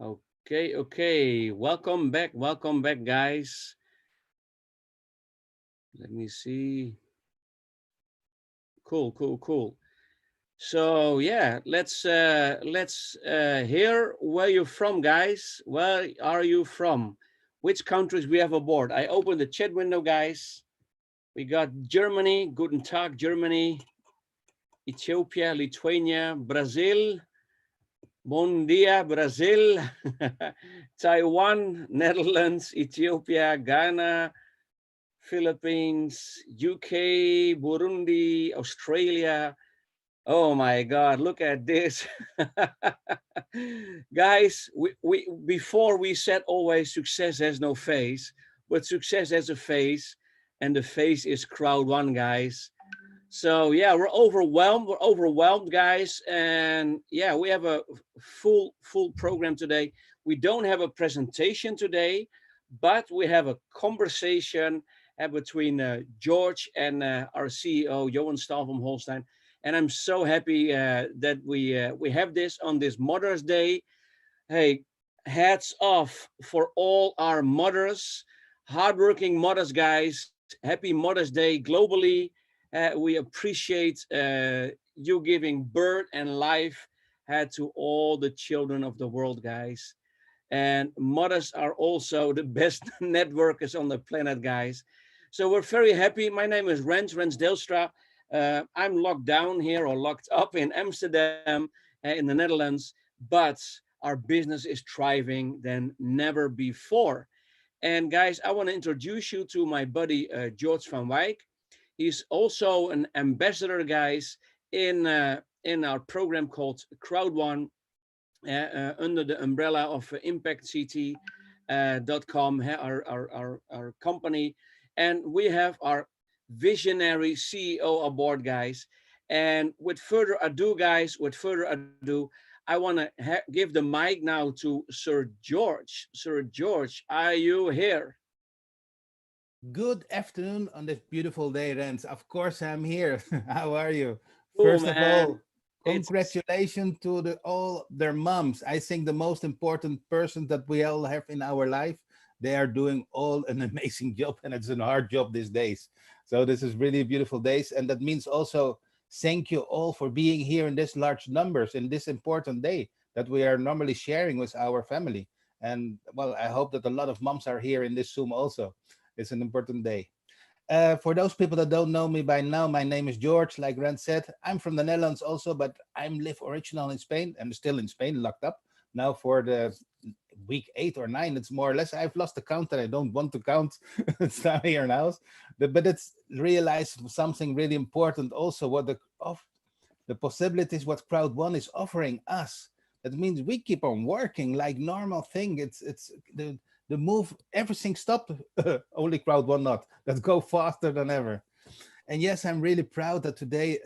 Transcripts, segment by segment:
Okay. Welcome back, guys. Let me see. Cool. So yeah, let's hear where you're from, guys. Where are you from? Which countries we have aboard? I opened the chat window, guys. We got Germany, Guten Tag, Germany, Ethiopia, Lithuania, Brazil, Bom dia, Brazil, Taiwan, Netherlands, Ethiopia, Ghana, Philippines, UK, Burundi, Australia. Oh my God, look at this. Guys, we before we said always success has no face, but success has a face, and the face is Crowd1, guys. So yeah, we're overwhelmed. We're overwhelmed, guys, and yeah, we have a full program today. We don't have a presentation today, but we have a conversation between George and our CEO Johan Staël from Holstein. And I'm so happy that we have this on this Mother's Day. Hey, hats off for all our mothers, hardworking mothers, guys. Happy Mother's Day globally. We appreciate you giving birth and life to all the children of the world, guys. And mothers are also the best networkers on the planet, guys. So we're very happy. My name is Rens Delstra. I'm locked down here or locked up in Amsterdam in the Netherlands, but our business is thriving than never before. And guys, I want to introduce you to my buddy George van Wijk. He's also an ambassador, guys, in our program called Crowd1 under the umbrella of ImpactCT.com, our company. And we have our visionary CEO aboard, guys. And with further ado, I want to give the mic now to Sir George. Sir George, are you here? Good afternoon on this beautiful day, Rens. Of course, I'm here. How are you? Oh, First of man. all, It's congratulations to all their moms. I think the most important person that we all have in our life. They are doing all an amazing job, and it's a hard job these days. So this is really beautiful days, and that means also thank you all for being here in this large numbers in this important day that we are normally sharing with our family. And well, I hope that a lot of moms are here in this Zoom also. It's an important day. For those people that don't know me by now, my name is George. Like Rand said, I'm from the Netherlands also, but I live original in Spain. I'm still in Spain, locked up now for the week 8 or 9. It's more or less. I've lost the count, and I don't want to count. It's time here now, but it's realized something really important. Also, what the possibilities what Crowd1 is offering us. That means we keep on working like normal thing. It's the move, everything stopped. Only Crowd1 not. That go faster than ever. And yes, I'm really proud that today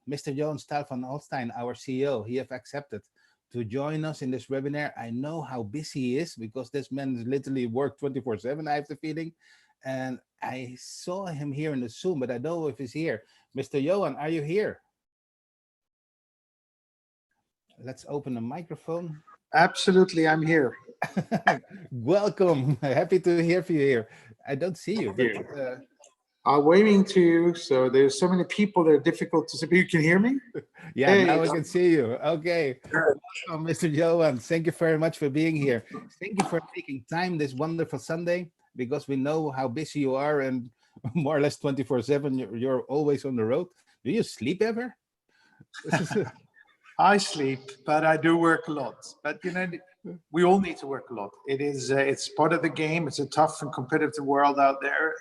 Mr. Johan Staël van Holstein, our CEO, he have accepted to join us in this webinar. I know how busy he is because this man is literally work 24/7, I have the feeling. And I saw him here in the Zoom, but I don't know if he's here. Mr. Johan, are you here? Let's open the microphone. Absolutely, I'm here. Welcome. Happy to hear from you here. I don't see you, but I'm waving to you. So there's so many people that are difficult to see. You can hear me? yeah, Hey, now I can see you. Okay. Welcome, Mr. Johan. Thank you very much for being here. Thank you for taking time this wonderful Sunday because we know how busy you are and more or less 24/7. You're always on the road. Do you sleep ever? I sleep, but I do work a lot. But you know, we all need to work a lot. It's part of the game. It's a tough and competitive world out there,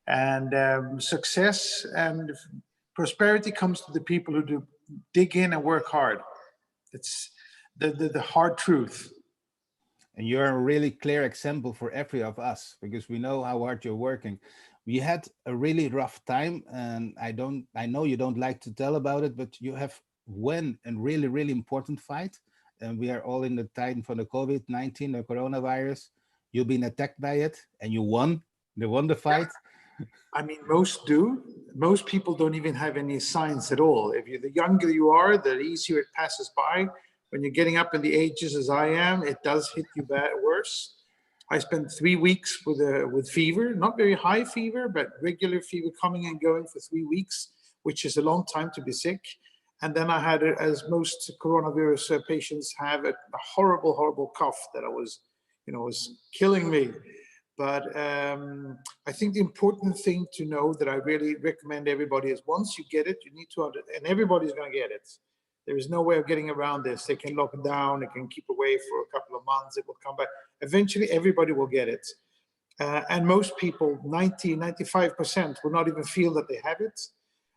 and success and prosperity comes to the people who do dig in and work hard. It's the hard truth. And you're a really clear example for every of us because we know how hard you're working. We had a really rough time, and I know you don't like to tell about it, but you have won a really important fight. And we are all in the time for the COVID-19, the coronavirus. You've been attacked by it and you won. They won the fight. I mean, most do. Most people don't even have any signs at all. If you, the younger you are, the easier it passes by. When you're getting up in the ages as I am, it does hit you worse. I spent 3 weeks with fever, not very high fever, but regular fever coming and going for 3 weeks, which is a long time to be sick. And then I had, as most coronavirus patients have, a horrible, horrible cough that was killing me. But I think the important thing to know that I really recommend everybody is once you get it, you need to, and everybody's going to get it. There is no way of getting around this. They can lock it down, they can keep away for a couple of months, it will come back. Eventually, everybody will get it. And most people, 95% will not even feel that they have it.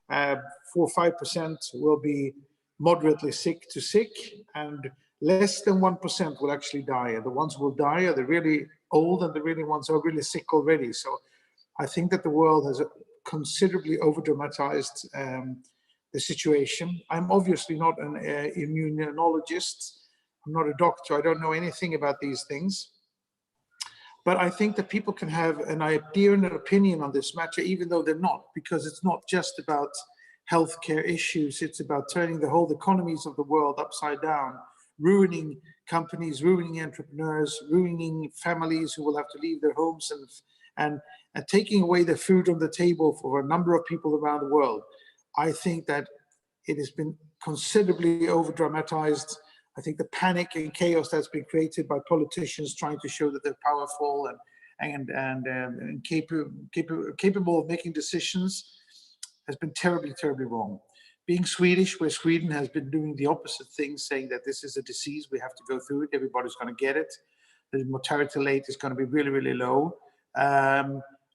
4 or 5% will be moderately sick to sick, and less than 1% will actually die. And the ones who will die are the really old, and the really ones who are really sick already. So I think that the world has considerably over-dramatized the situation. I'm obviously not an immunologist. I'm not a doctor. I don't know anything about these things. But I think that people can have an idea and an opinion on this matter, even though they're not, because it's not just about healthcare issues. It's about turning the whole economies of the world upside down, ruining companies, ruining entrepreneurs, ruining families who will have to leave their homes, and taking away the food on the table for a number of people around the world. I think that it has been considerably over-dramatized. I think the panic and chaos that's been created by politicians trying to show that they're powerful and capable of making decisions has been terribly, terribly wrong. Being Swedish, where Sweden has been doing the opposite thing, saying that this is a disease, we have to go through it, everybody's going to get it, the mortality rate is going to be really, really low.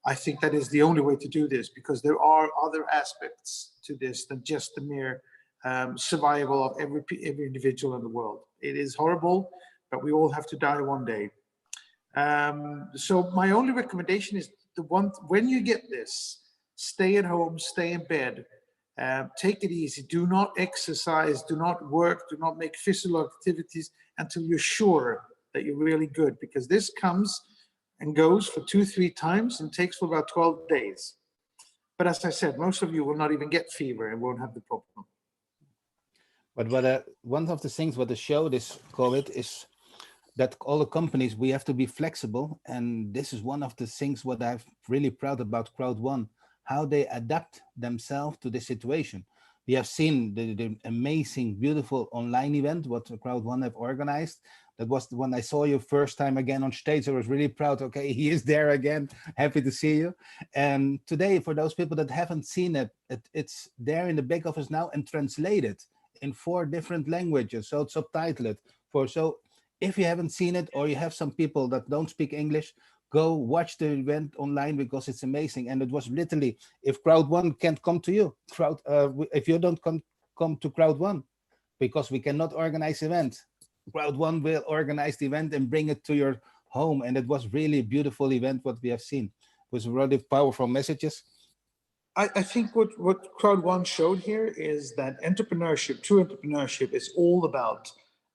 I think that is the only way to do this, because there are other aspects to this than just the mere survival of every individual in the world. It is horrible, but we all have to die one day. So my only recommendation is when you get this, stay at home, stay in bed, take it easy, do not exercise, do not work, do not make physical activities until you're sure that you're really good, because this comes and goes for 2-3 times and takes for about 12 days. But as I said, most of you will not even get fever and won't have the problem. But one of the things what the show this COVID is that all the companies, we have to be flexible. And this is one of the things what I'm really proud about CROWD1, how they adapt themselves to the situation. We have seen the amazing, beautiful online event what CROWD1 have organized. That was when I saw you first time again on stage. I was really proud. Okay, he is there again. Happy to see you. And today, for those people that haven't seen it, it's there in the back office now and translated in 4 different languages. So it's subtitled. So if you haven't seen it, or you have some people that don't speak English, go watch the event online, because it's amazing. And it was literally, if CROWD1 can't come to you, if you don't come to CROWD1, because we cannot organize events, CROWD1 will organize the event and bring it to your home. And it was really a beautiful event what we have seen. It was really powerful messages. I think what CROWD1 showed here is that entrepreneurship, true entrepreneurship, is all about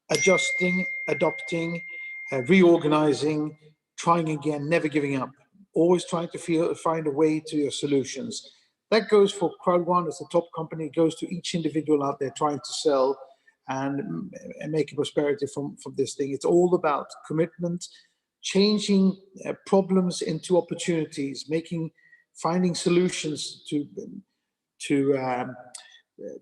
adjusting, adopting, reorganizing, trying again, never giving up, always trying to find a way to your solutions. That goes for CROWD1 as a top company. It goes to each individual out there trying to sell and make a prosperity from this thing. It's all about commitment, changing problems into opportunities, finding solutions to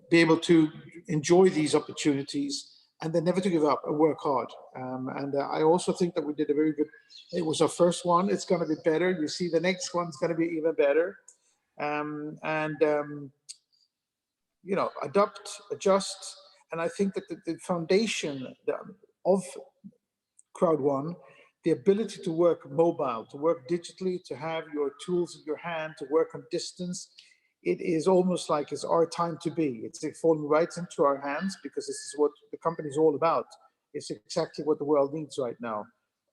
be able to enjoy these opportunities, and then never to give up and work hard. I also think that we did a very good, it was our first one, it's going to be better. You see the next one's going to be even better. You know, adapt, adjust. And I think that the foundation of CROWD1, the ability to work mobile, to work digitally, to have your tools in your hand, to work on distance, it is almost like it's our time to be. It's falling right into our hands, because this is what the company is all about. It's exactly what the world needs right now.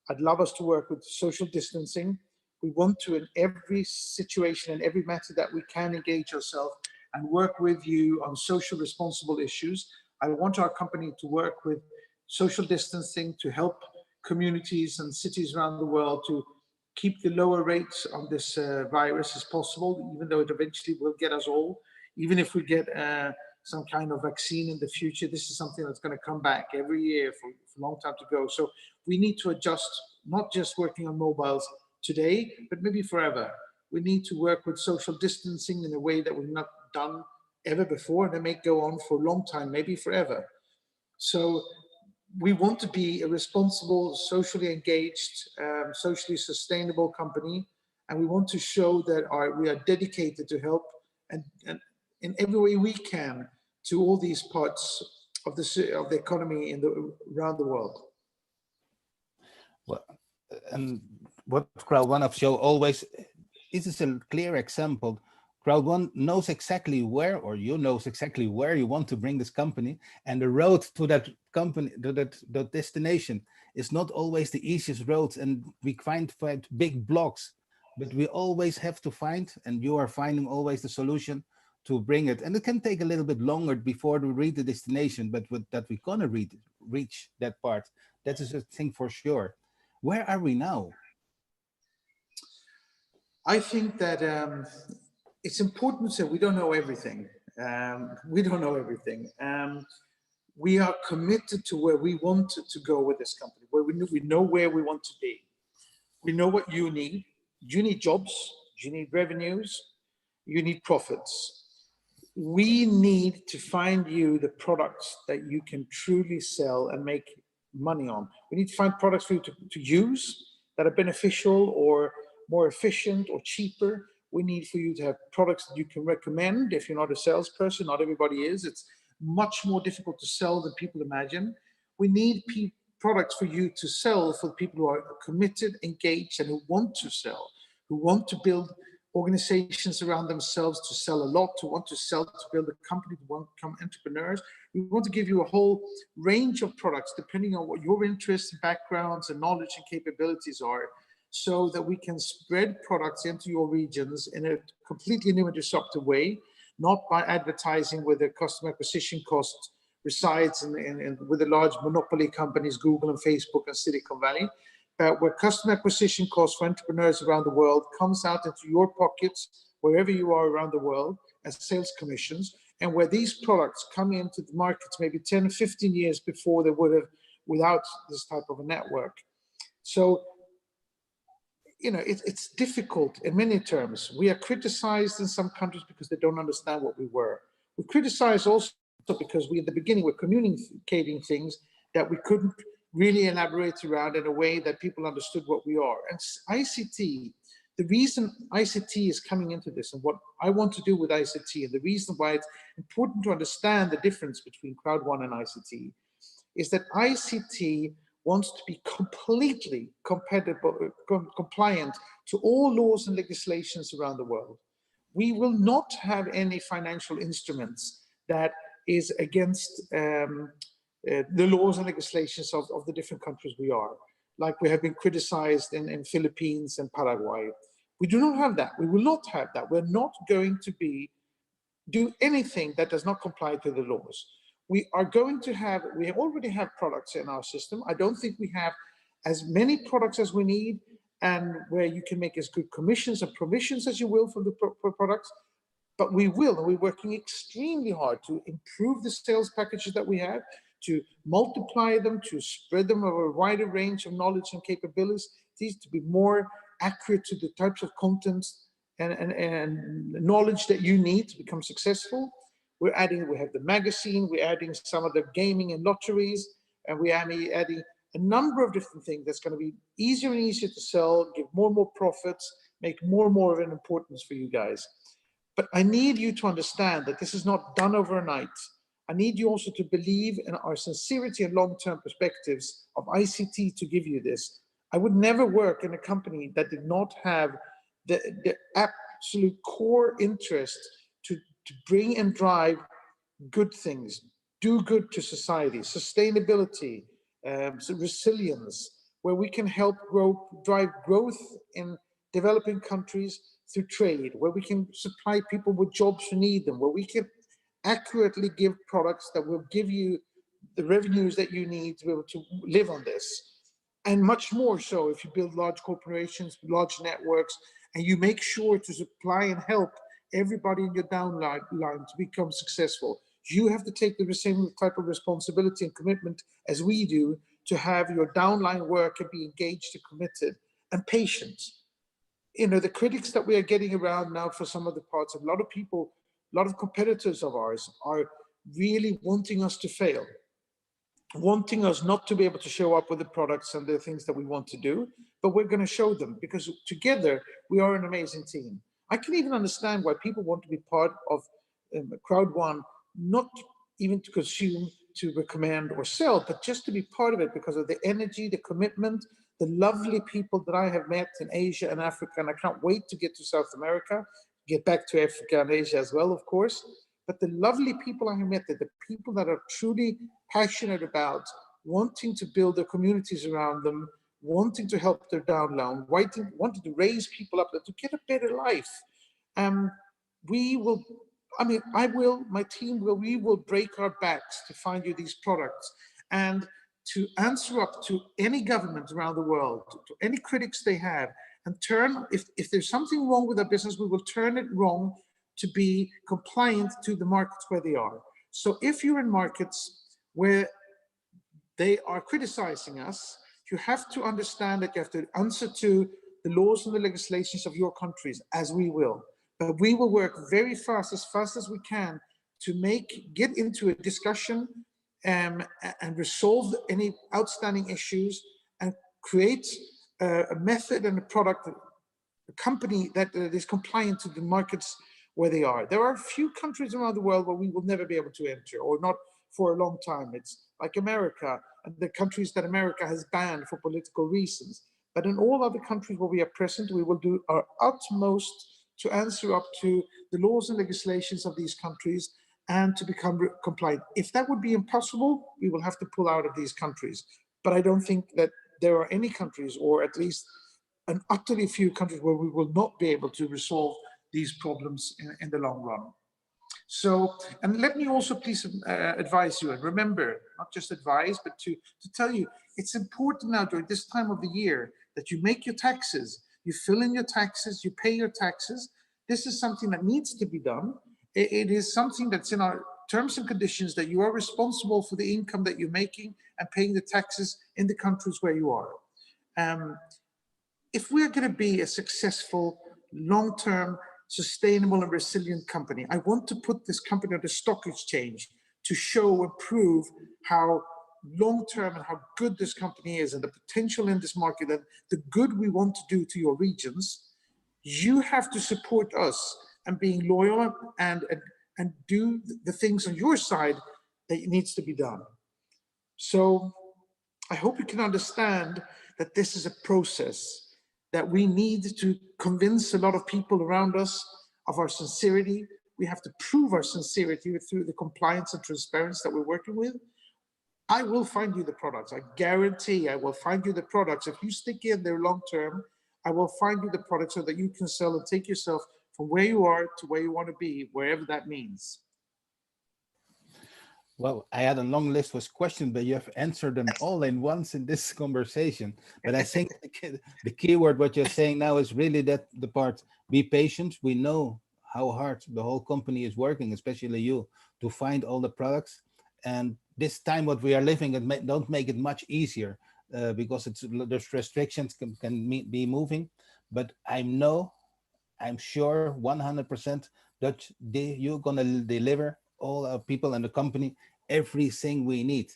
I'd love us to work with social distancing. We want to, in every situation and every matter that we can, engage ourselves and work with you on social responsible issues. I want our company to work with social distancing to help communities and cities around the world to keep the lower rates of this virus as possible, even though it eventually will get us all. Even if we get some kind of vaccine in the future. This is something that's going to come back every year for a long time to go. So we need to adjust, not just working on mobiles today, but maybe forever. We need to work with social distancing in a way that we've not done ever before, and it may go on for a long time, maybe forever. So we want to be a responsible, socially engaged, socially sustainable company, and we want to show that we are dedicated to help and in every way we can to all these parts of the economy around the world. Well, and what CROWD1 of show always, this is a clear example. CROWD1 knows exactly where, or you knows exactly where you want to bring this company, and the road to that company, to that destination, is not always the easiest road, and we find big blocks, but we always have to find, and you are finding always the solution to bring it. And it can take a little bit longer before we reach the destination, but that we're gonna reach that part. That is a thing for sure. Where are we now? I think that it's important to say we don't know everything. We don't know everything. We are committed to where we want to go with this company, where we know where we want to be. We know what you need. You need jobs, you need revenues, you need profits. We need to find you the products that you can truly sell and make money on. We need to find products for you to use that are beneficial or more efficient or cheaper. We need for you to have products that you can recommend. If you're not a salesperson, not everybody is. It's much more difficult to sell than people imagine. We need products for you to sell for people who are committed, engaged, and who want to sell, who want to build organizations around themselves to sell a lot, to want to sell, to build a company, to want to become entrepreneurs. We want to give you a whole range of products depending on what your interests, backgrounds, and knowledge and capabilities are, so that we can spread products into your regions in a completely new and disruptive way, not by advertising where the customer acquisition cost resides with the large monopoly companies, Google and Facebook and Silicon Valley, where customer acquisition costs for entrepreneurs around the world comes out into your pockets, wherever you are around the world, as sales commissions, and where these products come into the markets maybe 10, 15 years before they would have without this type of a network. So, you know, it's difficult in many terms. We are criticized in some countries because they don't understand what we were. We criticize also because we, at the beginning, were communicating things that we couldn't really elaborate around in a way that people understood what we are. And ICT, the reason ICT is coming into this and what I want to do with ICT, and the reason why it's important to understand the difference between CROWD1 and ICT, is that ICT wants to be completely compliant to all laws and legislations around the world. We will not have any financial instruments that is against the laws and legislations of the different countries we are, like we have been criticized in Philippines and Paraguay. We do not have that. We will not have that. We're not going to do anything that does not comply to the laws. We are going to have, we already have products in our system. I don't think we have as many products as we need, and where you can make as good commissions and provisions as you will for the products, but we will, and we're working extremely hard to improve the sales packages that we have, to multiply them, to spread them over a wider range of knowledge and capabilities, to be more accurate to the types of contents and knowledge that you need to become successful. We have the magazine, we're adding some of the gaming and lotteries, and we're adding a number of different things that's going to be easier and easier to sell, give more and more profits, make more and more of an importance for you guys. But I need you to understand that this is not done overnight. I need you also to believe in our sincerity and long-term perspectives of ICT to give you this. I would never work in a company that did not have the absolute core interest to bring and drive good things, do good to society, sustainability, resilience, where we can help drive growth in developing countries through trade, where we can supply people with jobs who need them, where we can accurately give products that will give you the revenues that you need to be able to live on this. And much more so if you build large corporations, large networks, and you make sure to supply and help everybody in your downline to become successful. You have to take the same type of responsibility and commitment as we do to have your downline work and be engaged and committed and patient. You know, the critics that we are getting around now for some of the parts, a lot of people, a lot of competitors of ours are really wanting us to fail, wanting us not to be able to show up with the products and the things that we want to do, but we're going to show them because together we are an amazing team. I can even understand why people want to be part of CROWD1, not even to consume, to recommend or sell, but just to be part of it because of the energy, the commitment, the lovely people that I have met in Asia and Africa, and I can't wait to get to South America, get back to Africa and Asia as well, of course. But the lovely people I have met, the people that are truly passionate about wanting to build their communities around them, wanting to help their downline, wanting to raise people up to get a better life. We will, I mean, I will, my team will, we will break our backs to find you these products and to answer up to any government around the world, to any critics they have, and turn, if there's something wrong with our business, we will turn it wrong to be compliant to the markets where they are. So if you're in markets where they are criticizing us, you have to understand that you have to answer to the laws and the legislations of your countries, as we will. But we will work very fast as we can to get into a discussion and resolve any outstanding issues and create a method and a product, a company that is compliant to the markets where they are. There are a few countries around the world where we will never be able to enter, or not for a long time. It's like America and the countries that America has banned for political reasons. But in all other countries where we are present, we will do our utmost to answer up to the laws and legislations of these countries and to become compliant. If that would be impossible, we will have to pull out of these countries. But I don't think that there are any countries, or at least an utterly few countries, where we will not be able to resolve these problems in the long run. So, and let me also please advise you, and remember, not just advise, but to tell you, it's important now during this time of the year that you make your taxes, you fill in your taxes, you pay your taxes. This is something that needs to be done. It is something that's in our terms and conditions, that you are responsible for the income that you're making and paying the taxes in the countries where you are. If we're going to be a successful, long-term, sustainable and resilient company, I want to put this company on the stock exchange to show and prove how long-term and how good this company is and the potential in this market and the good we want to do to your regions. You have to support us and being loyal and do the things on your side that needs to be done. So I hope you can understand that this is a process, that we need to convince a lot of people around us of our sincerity. We have to prove our sincerity through the compliance and transparency that we're working with. I will find you the products. I guarantee I will find you the products. If you stick in there long term, I will find you the products so that you can sell and take yourself from where you are to where you want to be, wherever that means. Well, I had a long list of questions, but you have answered them all in once in this conversation. But I think the key word, what you're saying now, is really that the part, be patient. We know how hard the whole company is working, especially you, to find all the products. And this time what we are living, don't make it much easier because there's restrictions can be moving. But I'm sure 100% that you're going to deliver all our people and the company everything we need.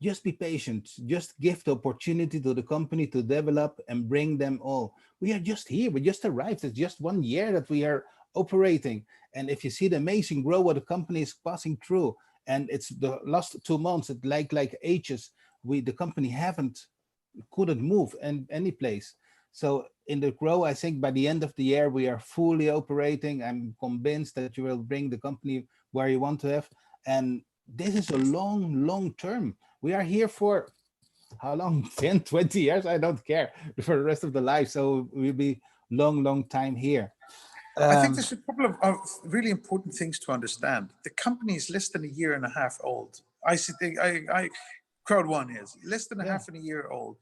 Just be patient. Just give the opportunity to the company to develop and bring them all. We are just here. We just arrived. It's just 1 year that we are operating. And if you see the amazing growth what the company is passing through, and it's the last 2 months, it like ages, the company couldn't move in any place. So in the grow, I think by the end of the year, we are fully operating. I'm convinced that you will bring the company where you want to have. And this is a long term. We are here for how long? 10, 20 years? I don't care, for the rest of the life. So we'll be long time here. I think there's a couple of really important things to understand. The company is less than a year and a half old. CROWD1 is less than a half and a year old.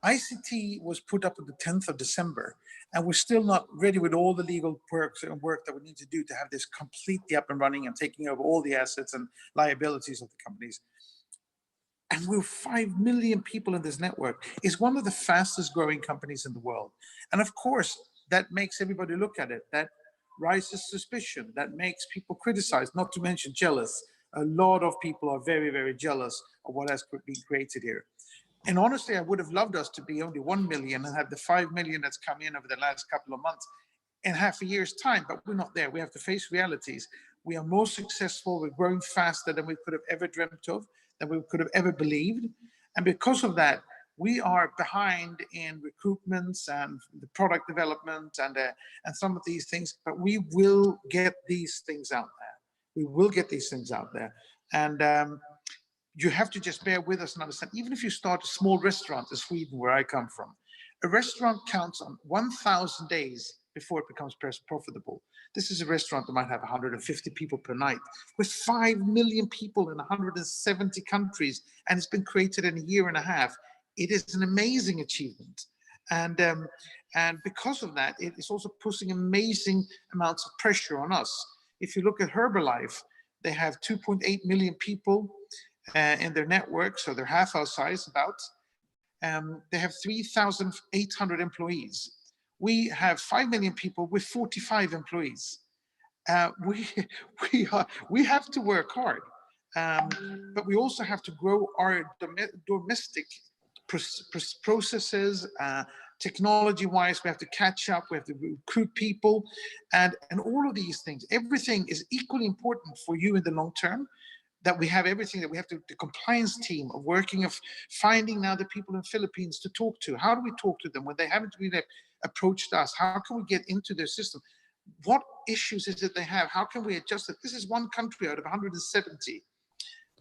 ICT was put up on the 10th of December, and we're still not ready with all the legal work that we need to do to have this completely up and running and taking over all the assets and liabilities of the companies. And we're 5 million people in this network. It's one of the fastest growing companies in the world. And of course, that makes everybody look at it. That raises suspicion. That makes people criticize, not to mention jealous. A lot of people are very, very jealous of what has been created here. And honestly, I would have loved us to be only 1 million and have the 5 million that's come in over the last couple of months in half a year's time, but we're not there. We have to face realities. We are more successful. We're growing faster than we could have ever dreamt of, than we could have ever believed. And because of that, we are behind in recruitments and the product development and some of these things, but we will get these things out there. We will get these things out there. And you have to just bear with us and understand, even if you start a small restaurant in Sweden, where I come from, a restaurant counts on 1,000 days before it becomes profitable. This is a restaurant that might have 150 people per night, with 5 million people in 170 countries, and it's been created in a year and a half. It is an amazing achievement. And because of that, it is also putting amazing amounts of pressure on us. If you look at Herbalife, they have 2.8 million people in their network, so they're half our size about. They have 3,800 employees. We have 5 million people with 45 employees. We have to work hard, but we also have to grow our domestic processes. Technology-wise, we have to catch up. We have to recruit people, and all of these things. Everything is equally important for you in the long term. That we have everything, that we have the compliance team of working, of finding now the people in Philippines to talk to. How do we talk to them when they haven't really approached us? How can we get into their system? What issues is it they have? How can we adjust it? This is one country out of 170.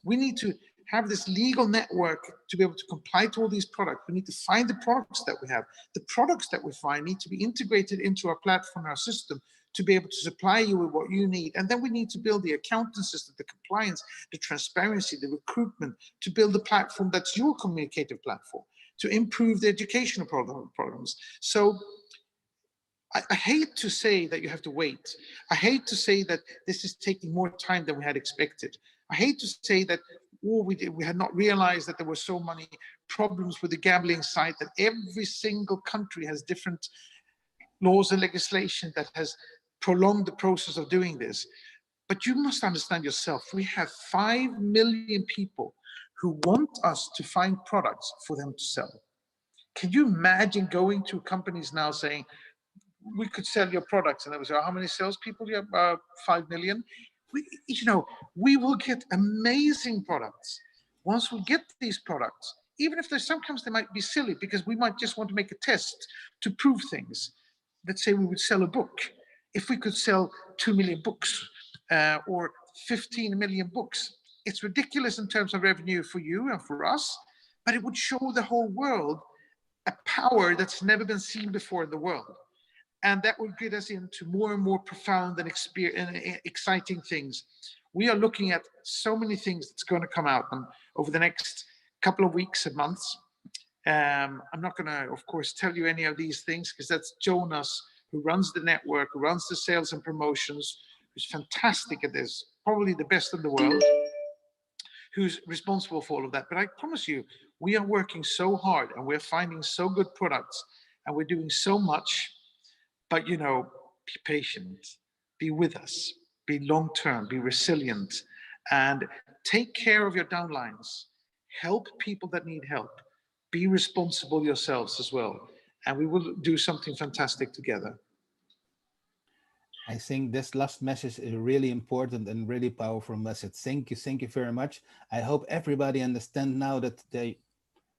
We need to have this legal network to be able to comply to all these products. We need to find the products that we have. The products that we find need to be integrated into our platform, our system, to be able to supply you with what you need. And then we need to build the accounting system, the compliance, the transparency, the recruitment, to build a platform that's your communicative platform, to improve the educational programs. So I hate to say that you have to wait. I hate to say that this is taking more time than we had expected. I hate to say that we had not realized that there were so many problems with the gambling site, that every single country has different laws and legislation that has prolonged the process of doing this. But you must understand yourself, we have 5 million people who want us to find products for them to sell. Can you imagine going to companies now saying, we could sell your products? And they would say, how many salespeople you have? 5 million. We will get amazing products. Once we get these products, even if there's sometimes they might be silly, because we might just want to make a test to prove things. Let's say we would sell a book. If we could sell 2 million books or 15 million books, it's ridiculous in terms of revenue for you and for us, but it would show the whole world a power that's never been seen before in the world. And that would get us into more and more profound and exciting things. We are looking at so many things that's going to come out over the next couple of weeks and months. I'm not going to, of course, tell you any of these things, because that's Jonas, who runs the network, who runs the sales and promotions, who's fantastic at this, probably the best in the world, who's responsible for all of that. But I promise you, we are working so hard and we're finding so good products and we're doing so much. But, be patient, be with us, be long-term, be resilient, and take care of your downlines. Help people that need help. Be responsible yourselves as well. And we will do something fantastic together. I think this last message is really important and really powerful message. Thank you very much. I hope everybody understands now that they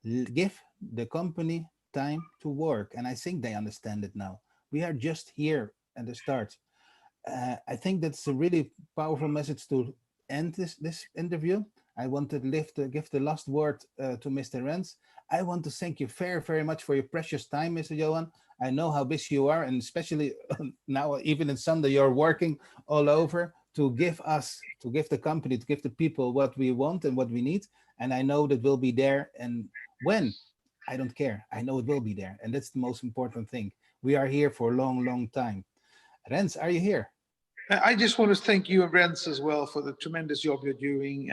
give the company time to work. And I think they understand it now. We are just here at the start. I think that's a really powerful message to end this interview. I want to give the last word to Mr. Rens. I want to thank you very much for your precious time, Mr. Johan. I know how busy you are, and especially now, even in Sunday, you're working all over to give the company, to give the people what we want and what we need. And I know that we'll be there. And when I don't care. I know it will be there. And that's the most important thing. We are here for a long, long time. Rens, are you here? I just want to thank you and Rens as well for the tremendous job you're doing,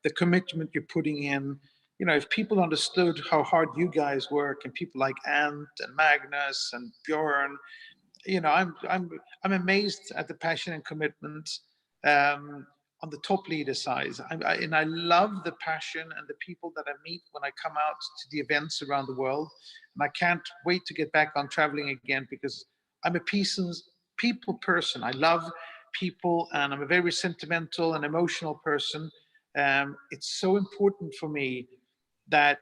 the commitment you're putting in. You know, if people understood how hard you guys work, and people like Ant and Magnus and Bjorn, you know, I'm amazed at the passion and commitment on the top leader side. And I love the passion and the people that I meet when I come out to the events around the world. And I can't wait to get back on traveling again, because I'm a people person. I love people, and I'm a very sentimental and emotional person. It's so important for me that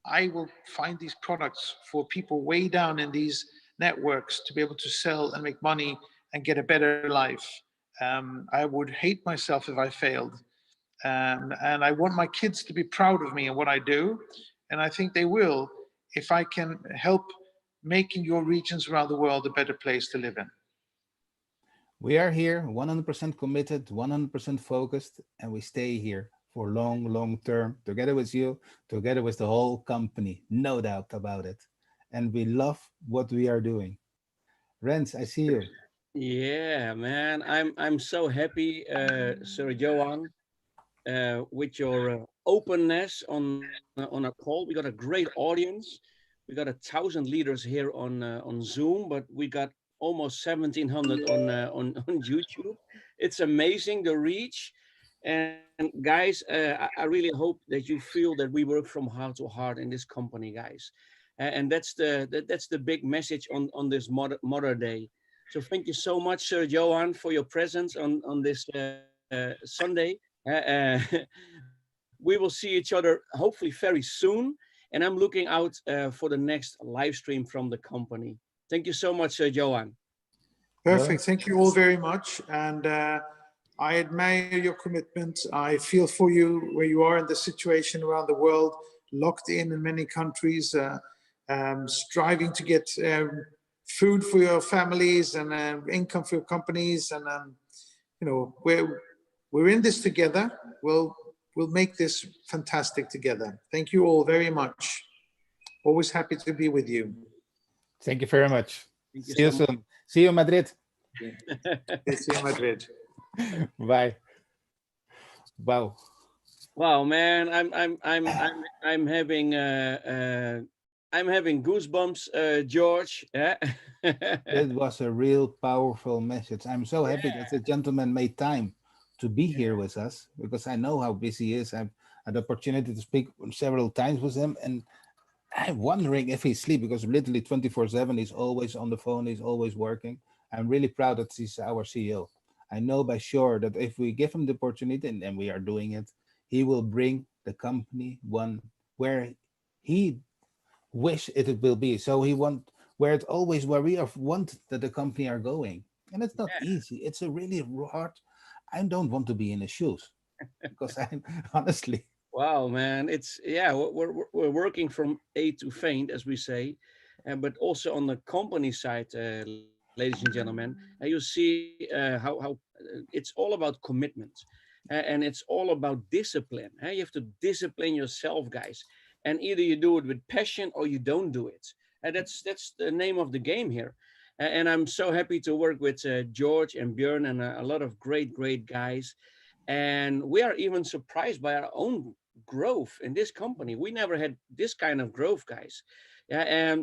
I will find these products for people way down in these networks to be able to sell and make money and get a better life. I would hate myself if I failed. And I want my kids to be proud of me and what I do. And I think they will, if I can help making your regions around the world a better place to live in. We are here 100% committed, 100% focused, and we stay here for long, long term, together with you, together with the whole company, no doubt about it. And we love what we are doing. Rens, I see you. Yeah, man, I'm so happy, Sir Johan, with your openness on a call. We got a great audience. We got 1,000 leaders here on Zoom, but we got almost 1,700 on YouTube. It's amazing the reach. And guys, I really hope that you feel that we work from heart to heart in this company, guys. And that's the big message on this Mother Day. So thank you so much, Sir Johan, for your presence on this Sunday. We will see each other hopefully very soon. And I'm looking out for the next live stream from the company. Thank you so much, Sir Johan. Bjorn? Perfect. Thank you all very much. And I admire your commitment. I feel for you where you are in the situation around the world, locked in many countries, striving to get food for your families and income for your companies. And, you know, we're in this together. We'll make this fantastic together. Thank you all very much. Always happy to be with you. Thank you very much. Thank you See you so much. soon. See you in Madrid. See you in Madrid. Bye. Wow. Wow, man, I'm having goosebumps, George. That was a real powerful message. I'm so happy that the gentleman made time to be here with us, because I know how busy he is. I've had the opportunity to speak several times with him, and I'm wondering if he's asleep, because literally 24/7 he's always on the phone, he's always working. I'm really proud that he's our CEO. I know by sure that if we give him the opportunity, and we are doing it, he will bring the company one where he wish it will be. So he want where it always where we have want that the company are going. And it's not easy. It's a really hard. I don't want to be in his shoes, because I'm honestly. Wow, man, it's yeah, we're working from A to faint, as we say, but also on the company side, ladies and gentlemen, and you see how it's all about commitment, and it's all about discipline. You have to discipline yourself, guys, and either you do it with passion or you don't do it. And that's the name of the game here. And I'm so happy to work with George and Björn and a lot of great guys. And we are even surprised by our own growth in this company. We never had this kind of growth, guys. Yeah,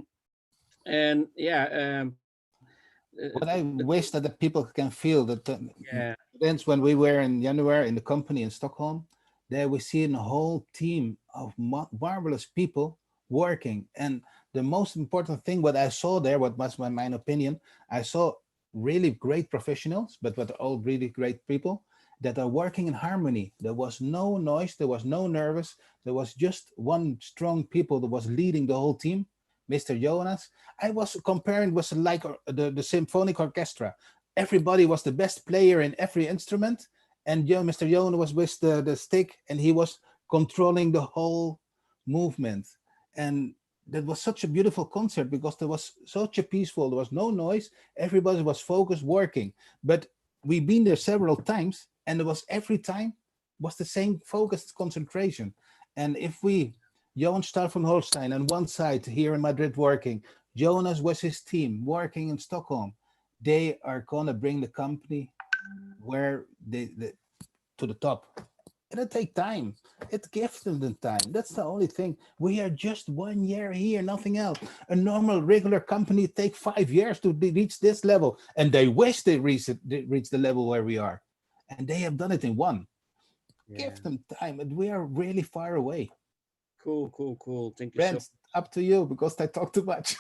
and yeah, What I wish that the people can feel that yeah, events when we were in January in the company in Stockholm, there we see a whole team of marvelous people working. And the most important thing, what I saw there, what was my opinion, I saw really great professionals, but what are all really great people that are working in harmony. There was no noise, there was no nervous, there was just one strong people that was leading the whole team, Mr. Jonas. I was comparing with like the symphonic orchestra. Everybody was the best player in every instrument, and Mr. Jonas was with the stick, and he was controlling the whole movement. And that was such a beautiful concert, because there was such a peaceful, there was no noise, everybody was focused working. But we've been there several times, and it was every time was the same focused concentration. And if we Johan Staël from Holstein on one side here in Madrid working. Jonas with his team working in Stockholm. They are gonna bring the company where they to the top. It'll take time. It gives them the time. That's the only thing. We are just 1 year here, nothing else. A normal, regular company take 5 years to reach this level, and they wish they reach the level where we are, and they have done it in one. Yeah. Give them time, and we are really far away. Cool. Thank you Brent, up to you because I talk too much.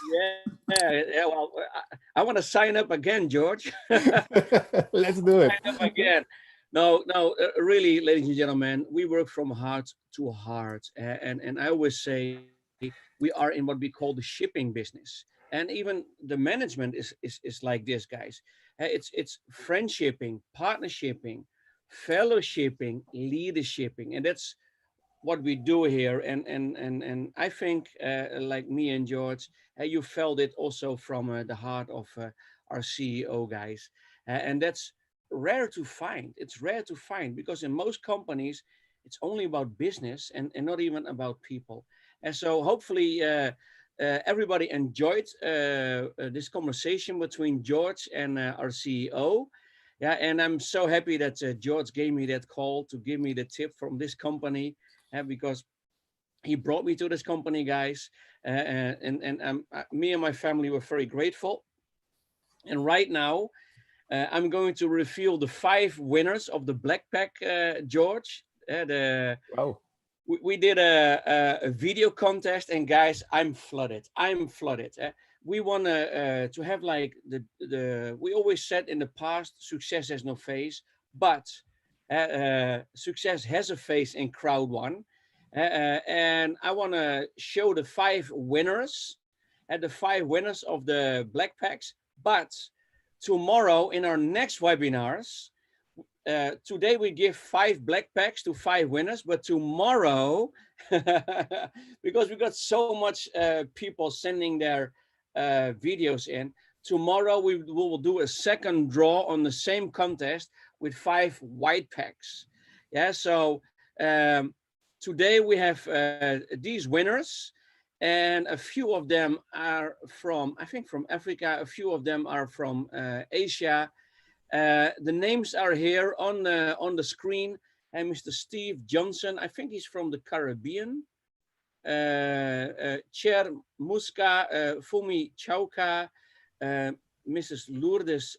Yeah. Well, I want to sign up again, George. Let's do it. Sign up again. No, really, ladies and gentlemen, we work from heart to heart, and I always say we are in what we call the shipping business, and even the management is like this, guys. It's friendshipping, partnershipping, fellowshipping, leadershiping, and that's what we do here. And I think, like me and George, you felt it also from the heart of our CEO, guys, and that's rare to find. It's rare to find because in most companies it's only about business and not even about people. And so hopefully everybody enjoyed this conversation between George and our CEO. Yeah, and I'm so happy that George gave me that call to give me the tip from this company, because he brought me to this company, guys, and me and my family were very grateful. And right now, I'm going to reveal the 5 winners of the Black Pack, George. Wow. We did a video contest, and guys, I'm flooded. We want to have like we always said in the past, success has no face, but success has a face in CROWD1. And I want to show the 5 winners, the 5 winners of the Black Packs. But tomorrow in our next webinars, today we give 5 Black Packs to 5 winners, but tomorrow, because we got so much people sending their videos in, tomorrow we will do a second draw on the same contest with 5 white packs. Yeah, so today we have these winners, and a few of them are from, I think, from Africa. A few of them are from Asia. The names are here on the screen. And Mr. Steve Johnson, I think he's from the Caribbean. Cher Muska, Fumi Chauka, Mrs. Lourdes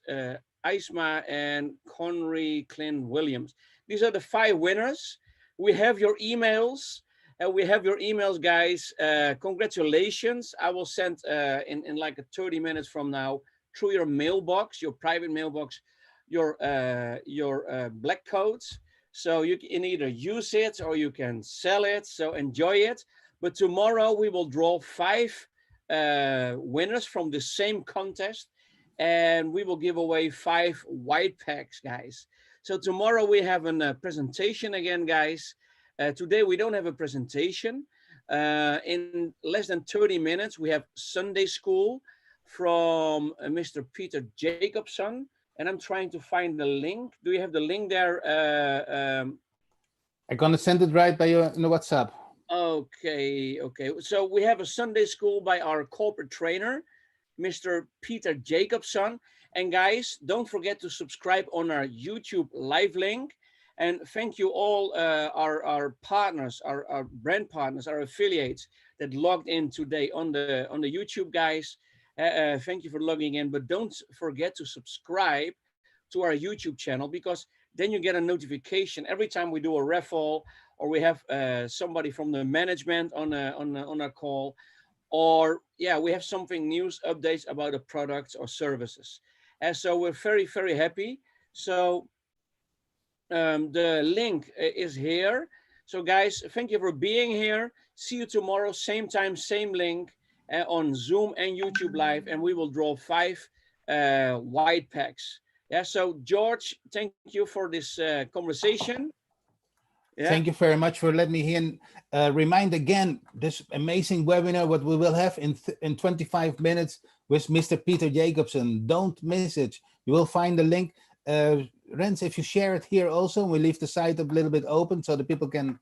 Isma, and Conry Clint Williams. These are the 5 winners. We have your emails. We have your emails, guys. Congratulations. I will send in like 30 minutes from now through your mailbox, your private mailbox, your black codes. So you can either use it or you can sell it. So enjoy it. But tomorrow we will draw 5 winners from the same contest, and we will give away 5 white packs, guys. So tomorrow we have a presentation again, guys. Today we don't have a presentation. In less than 30 minutes, we have Sunday school from Mr. Peter Jacobson, and I'm trying to find the link. Do you have the link there? I'm gonna send it right by you in the WhatsApp. Okay. So we have a Sunday school by our corporate trainer, Mr. Peter Jacobson. And guys, don't forget to subscribe on our YouTube live link. And thank you all our partners, our brand partners, our affiliates that logged in today on the YouTube, guys. Thank you for logging in, but don't forget to subscribe to our YouTube channel, because then you get a notification every time we do a raffle, or we have somebody from the management on our call, or yeah, we have something news updates about the products or services. And so we're very, very happy. So the link is here. So guys, thank you for being here. See you tomorrow, same time, same link on Zoom and YouTube Live, and we will draw 5 white packs. Yeah, so George, thank you for this conversation. Yeah. Thank you very much for letting me in. Remind again this amazing webinar, what we will have in 25 minutes with Mr. Peter Jacobson. Don't miss it. You will find the link. Rens, if you share it here also, we leave the site a little bit open so the people can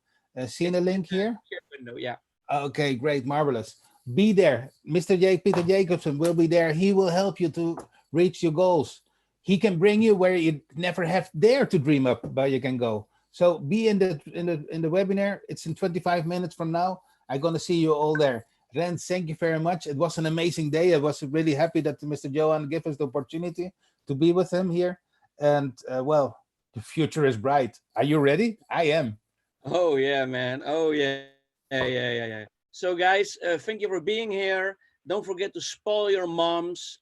see the link here. Window, yeah. Okay, great, marvelous. Be there. Peter Jacobson will be there. He will help you to reach your goals. He can bring you where you never have dared to dream up, but you can go. So be in the webinar. It's in 25 minutes from now. I'm gonna see you all there. Ren, thank you very much. It was an amazing day. I was really happy that Mr. Johan gave us the opportunity to be with him here. And well, the future is bright. Are you ready? I am. Oh yeah, man. Oh yeah. So guys, thank you for being here. Don't forget to spoil your moms.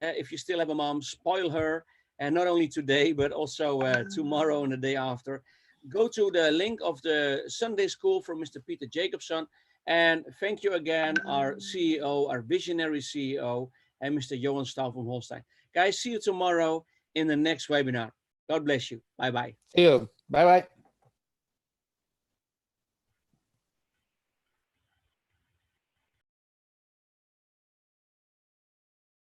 If you still have a mom, spoil her. And not only today, but also tomorrow and the day after. Go to the link of the Sunday School from Mr. Peter Jacobson. And thank you again, our CEO, our visionary CEO, and Mr. Johan Staël from Holstein. Guys, see you tomorrow in the next webinar. God bless you. Bye-bye. See you. Bye-bye.